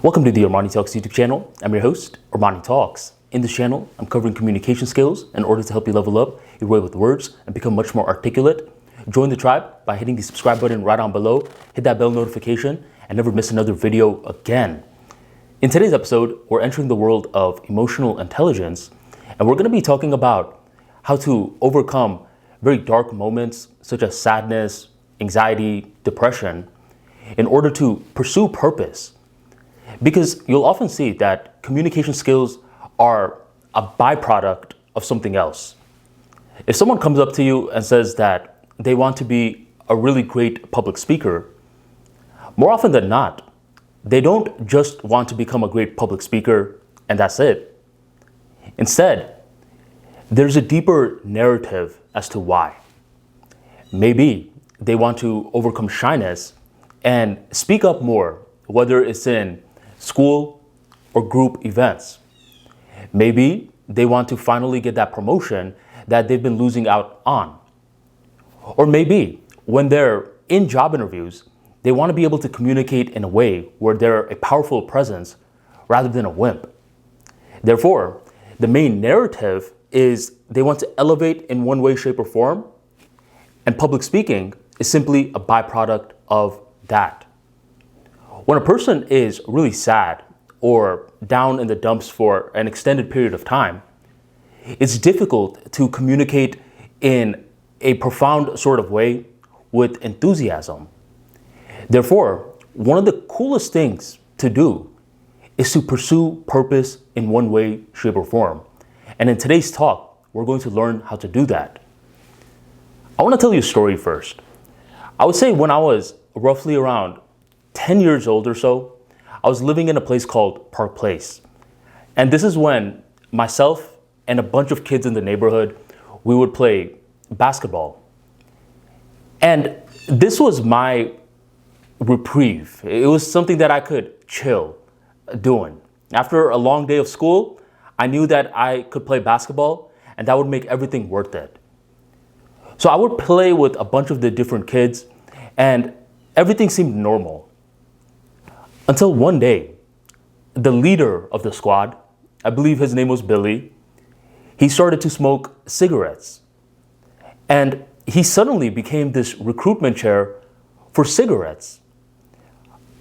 Welcome to the Armani Talks YouTube channel. I'm your host, Armani Talks. In this channel, I'm covering communication skills in order to help you level up your way with words and become much more articulate. Join the tribe by hitting the subscribe button right down below, hit that bell notification, and never miss another video again. In today's episode, we're entering the world of emotional intelligence, and we're going to be talking about how to overcome very dark moments such as sadness, anxiety, depression, in order to pursue purpose. Because you'll often see that communication skills are a byproduct of something else. If someone comes up to you and says that they want to be a really great public speaker, more often than not, they don't just want to become a great public speaker and that's it. Instead, there's a deeper narrative as to why. Maybe they want to overcome shyness and speak up more, whether it's in school or group events. Maybe they want to finally get that promotion that they've been losing out on. Or maybe when they're in job interviews, they want to be able to communicate in a way where they're a powerful presence rather than a wimp. Therefore, the main narrative is they want to elevate in one way, shape, or form, and public speaking is simply a byproduct of that. When a person is really sad or down in the dumps for an extended period of time, it's difficult to communicate in a profound sort of way with enthusiasm. Therefore, one of the coolest things to do is to pursue purpose in one way, shape, or form. And in today's talk, we're going to learn how to do that. I want to tell you a story first. I would say when I was roughly around 10 years old or so, I was living in a place called Park Place. And this is when myself and a bunch of kids in the neighborhood, we would play basketball. And this was my reprieve. It was something that I could chill doing. After a long day of school, I knew that I could play basketball and that would make everything worth it. So I would play with a bunch of the different kids and everything seemed normal. Until one day, the leader of the squad, I believe his name was Billy, he started to smoke cigarettes. And he suddenly became this recruitment chair for cigarettes.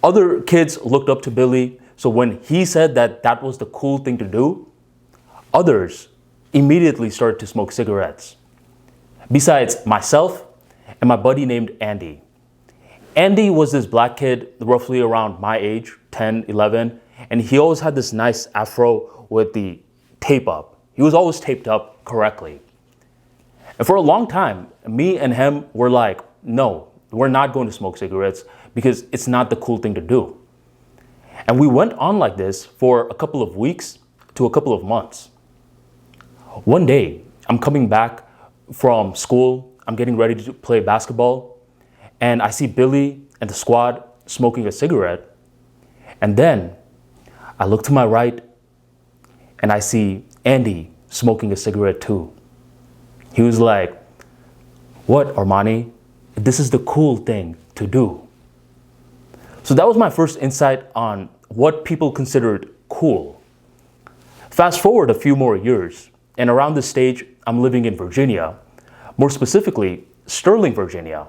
Other kids looked up to Billy, so when he said that that was the cool thing to do, others immediately started to smoke cigarettes. Besides myself and my buddy named Andy. Andy was this black kid roughly around my age, 10, 11, and he always had this nice afro with the tape up. He was always taped up correctly. And for a long time, me and him were like, no, we're not going to smoke cigarettes because it's not the cool thing to do. And we went on like this for a couple of weeks to a couple of months. One day, I'm coming back from school, I'm getting ready to play basketball, and I see Billy and the squad smoking a cigarette. And then I look to my right and I see Andy smoking a cigarette too. He was like, "What, Armani? This is the cool thing to do." So that was my first insight on what people considered cool. Fast forward a few more years, and around this stage, I'm living in Virginia, more specifically, Sterling, Virginia.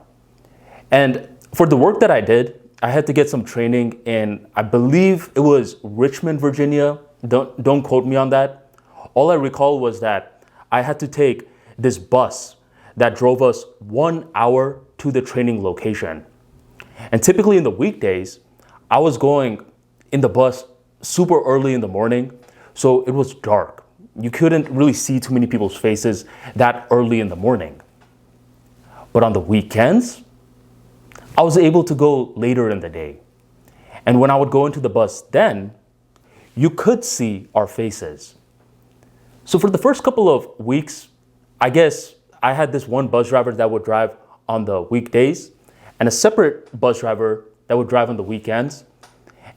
And for the work that I did, I had to get some training in, I believe it was Richmond, Virginia. Don't quote me on that. All I recall was that I had to take this bus that drove us 1 hour to the training location. And typically in the weekdays, I was going in the bus super early in the morning, so it was dark. You couldn't really see too many people's faces that early in the morning. But on the weekends, I was able to go later in the day. And when I would go into the bus then, you could see our faces. So for the first couple of weeks, I guess I had this one bus driver that would drive on the weekdays and a separate bus driver that would drive on the weekends.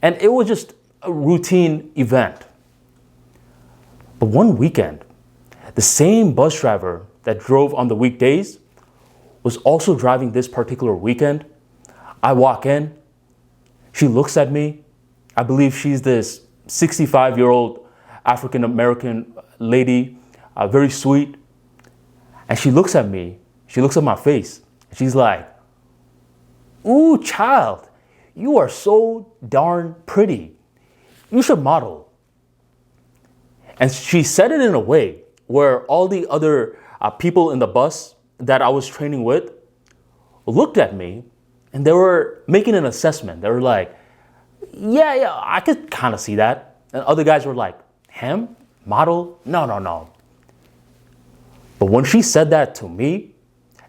And it was just a routine event. But one weekend, the same bus driver that drove on the weekdays was also driving this particular weekend. I walk in, she looks at me, I believe she's this 65-year-old African-American lady, very sweet. And she looks at me, she looks at my face, and she's like, "Ooh, child, you are so darn pretty. You should model." And she said it in a way where all the other people in the bus that I was training with looked at me and they were making an assessment. They were like, yeah, I could kind of see that. And other guys were like, him? Model? No. But when she said that to me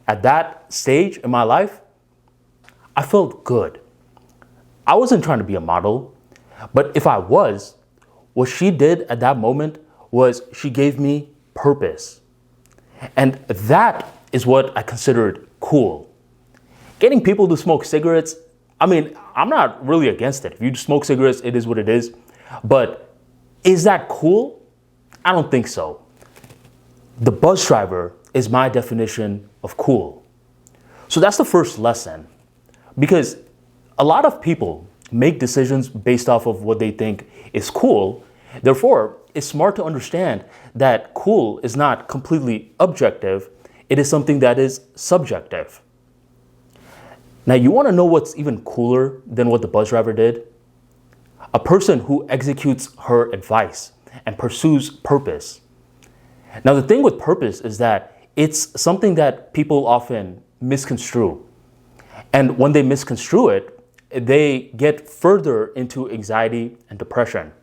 at that stage in my life, I felt good. I wasn't trying to be a model, but if I was, what she did at that moment was she gave me purpose. And that is what I considered cool. Getting people to smoke cigarettes, I mean, I'm not really against it. If you smoke cigarettes, it is what it is. But is that cool? I don't think so. The bus driver is my definition of cool. So that's the first lesson. Because a lot of people make decisions based off of what they think is cool. Therefore, it's smart to understand that cool is not completely objective. It is something that is subjective. Now, you want to know what's even cooler than what the bus driver did? A person who executes her advice and pursues purpose. Now, the thing with purpose is that it's something that people often misconstrue. And when they misconstrue it, they get further into anxiety and depression.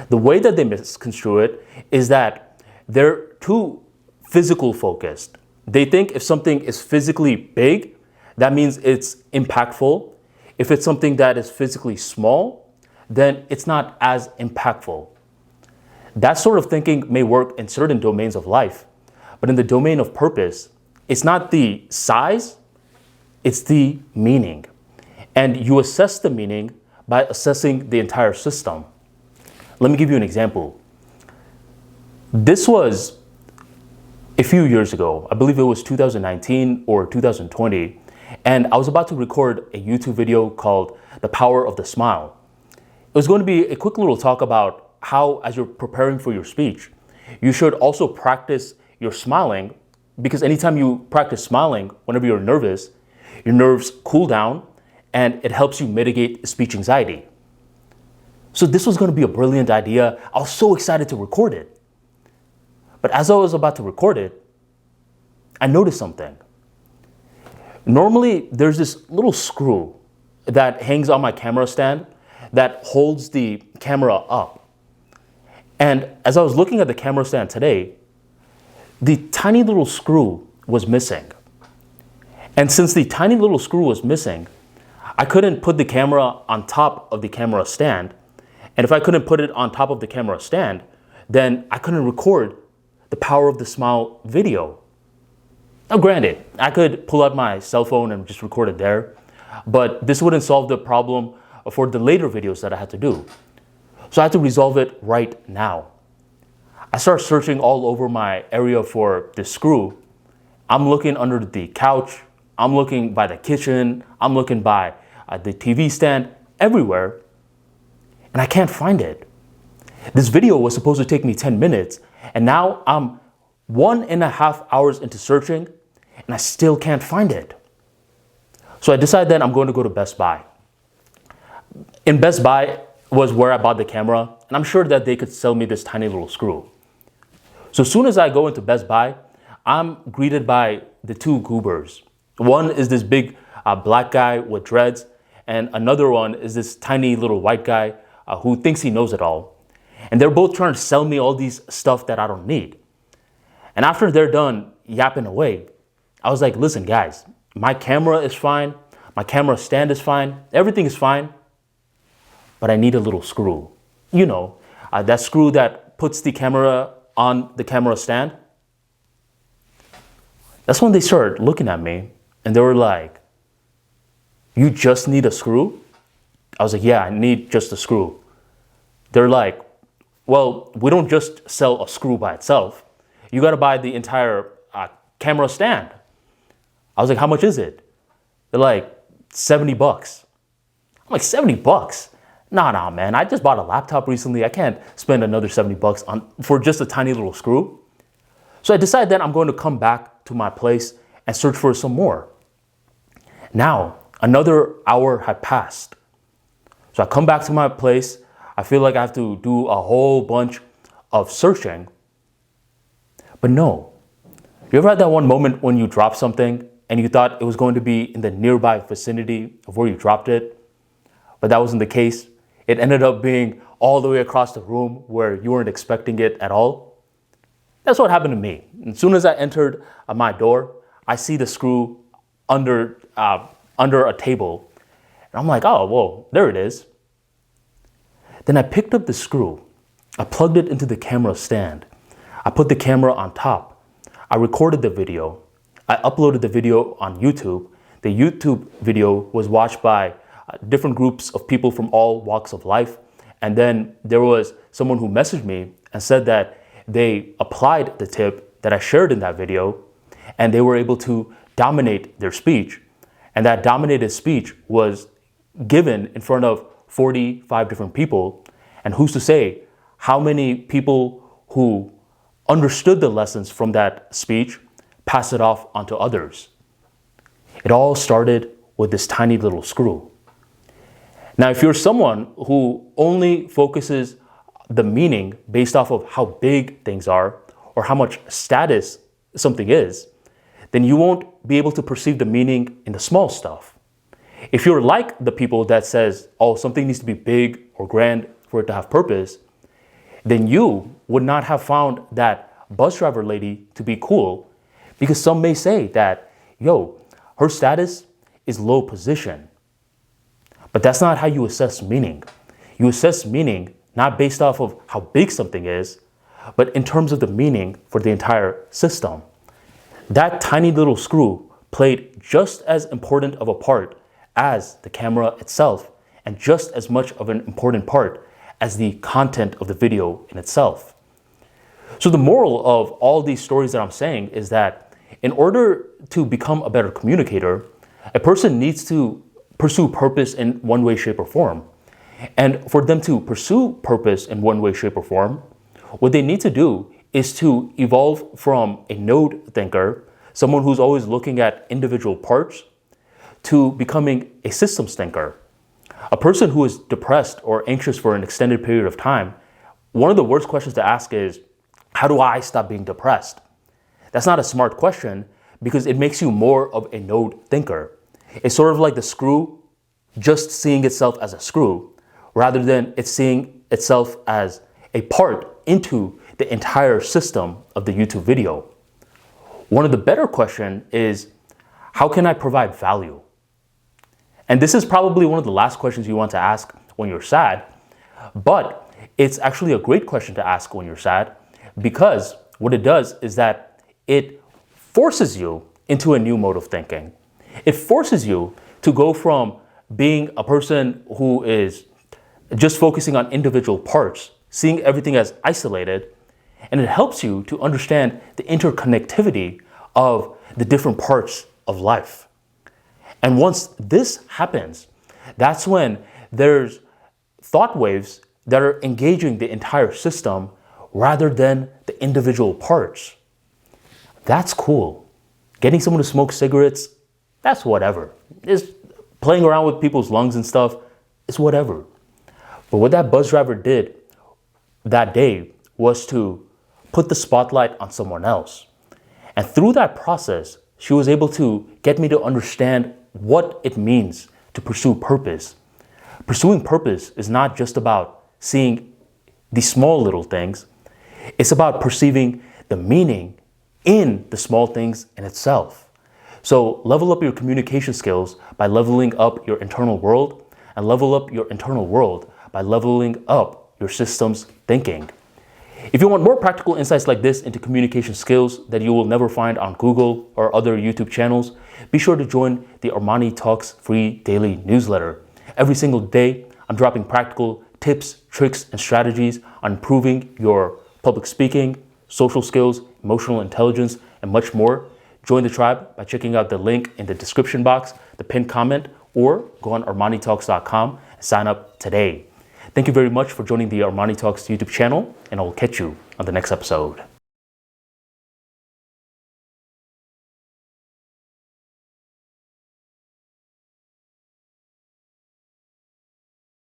The way that they misconstrue it is that they're too physical focused. They think if something is physically big, that means it's impactful. If it's something that is physically small, then it's not as impactful. That sort of thinking may work in certain domains of life, but in the domain of purpose, it's not the size, it's the meaning. And you assess the meaning by assessing the entire system. Let me give you an example. This was a few years ago. I believe it was 2019 or 2020. And I was about to record a YouTube video called The Power of the Smile. It was going to be a quick little talk about how, as you're preparing for your speech, you should also practice your smiling, because anytime you practice smiling, whenever you're nervous, your nerves cool down and it helps you mitigate speech anxiety. So this was going to be a brilliant idea. I was so excited to record it. But as I was about to record it, I noticed something. Normally, there's this little screw that hangs on my camera stand that holds the camera up. And as I was looking at the camera stand today, the tiny little screw was missing. And since the tiny little screw was missing, I couldn't put the camera on top of the camera stand. And if I couldn't put it on top of the camera stand, then I couldn't record the Power of the Smile video. Now granted, I could pull out my cell phone and just record it there, but this wouldn't solve the problem for the later videos that I had to do. So I had to resolve it right now. I started searching all over my area for the screw. I'm looking under the couch, I'm looking by the kitchen, I'm looking by the TV stand, everywhere, and I can't find it. This video was supposed to take me 10 minutes, and now I'm 1.5 hours into searching, and I still can't find it. So I decided that I'm going to go to Best Buy. In Best Buy was where I bought the camera, and I'm sure that they could sell me this tiny little screw. So as soon as I go into Best Buy, I'm greeted by the two goobers. One is this big black guy with dreads, and another one is this tiny little white guy who thinks he knows it all. And they're both trying to sell me all these stuff that I don't need. And after they're done yapping away, I was like, listen guys, my camera is fine, my camera stand is fine, everything is fine, but I need a little screw. You know, that screw that puts the camera on the camera stand. That's when they started looking at me and they were like, you just need a screw? I was like, yeah, I need just a screw. They're like, well, we don't just sell a screw by itself. You got to buy the entire camera stand. I was like, how much is it? They're like, $70. I'm like, $70? Nah, man, I just bought a laptop recently. I can't spend another 70 bucks for just a tiny little screw. So I decided that I'm going to come back to my place and search for some more. Now, another hour had passed. So I come back to my place. I feel like I have to do a whole bunch of searching. But no. You ever had that one moment when you dropped something and you thought it was going to be in the nearby vicinity of where you dropped it? But that wasn't the case. It ended up being all the way across the room where you weren't expecting it at all. That's what happened to me. As soon as I entered my door, I see the screw under a table. And I'm like, oh, whoa, there it is. Then I picked up the screw. I plugged it into the camera stand. I put the camera on top. I recorded the video. I uploaded the video on YouTube. The YouTube video was watched by different groups of people from all walks of life. And then there was someone who messaged me and said that they applied the tip that I shared in that video and they were able to dominate their speech. And that dominated speech was given in front of 45 different people. And who's to say how many people who understood the lessons from that speech pass it off onto others. It all started with this tiny little screw. Now, if you're someone who only focuses the meaning based off of how big things are or how much status something is, then you won't be able to perceive the meaning in the small stuff. If you're like the people that says, oh, something needs to be big or grand for it to have purpose, then you would not have found that bus driver lady to be cool, because some may say that, yo, her status is low position. But that's not how you assess meaning. You assess meaning not based off of how big something is, but in terms of the meaning for the entire system. That tiny little screw played just as important of a part as the camera itself, and just as much of an important part as the content of the video in itself. So the moral of all these stories that I'm saying is that in order to become a better communicator, a person needs to pursue purpose in one way, shape, or form. And for them to pursue purpose in one way, shape, or form, what they need to do is to evolve from a node thinker, someone who's always looking at individual parts, to becoming a systems thinker. A person who is depressed or anxious for an extended period of time, one of the worst questions to ask is, how do I stop being depressed? That's not a smart question because it makes you more of a node thinker. It's sort of like the screw just seeing itself as a screw rather than it seeing itself as a part into the entire system of the YouTube video. One of the better questions is, how can I provide value? And this is probably one of the last questions you want to ask when you're sad, but it's actually a great question to ask when you're sad because what it does is that it forces you into a new mode of thinking. It forces you to go from being a person who is just focusing on individual parts, seeing everything as isolated, and it helps you to understand the interconnectivity of the different parts of life. And once this happens, that's when there's thought waves that are engaging the entire system rather than the individual parts. That's cool. Getting someone to smoke cigarettes, that's whatever. It's playing around with people's lungs and stuff, it's whatever. But what that bus driver did that day was to put the spotlight on someone else. And through that process, she was able to get me to understand what it means to pursue purpose. Pursuing purpose is not just about seeing the small little things. It's about perceiving the meaning in the small things in itself. So level up your communication skills by leveling up your internal world, and level up your internal world by leveling up your systems thinking. If you want more practical insights like this into communication skills that you will never find on Google or other YouTube channels, be sure to join the Armani Talks free daily newsletter. Every single day, I'm dropping practical tips, tricks, and strategies on improving your public speaking, social skills, emotional intelligence, and much more. Join the tribe by checking out the link in the description box, the pinned comment, or go on ArmaniTalks.com and sign up today. Thank you very much for joining the Armani Talks YouTube channel, and I will catch you on the next episode.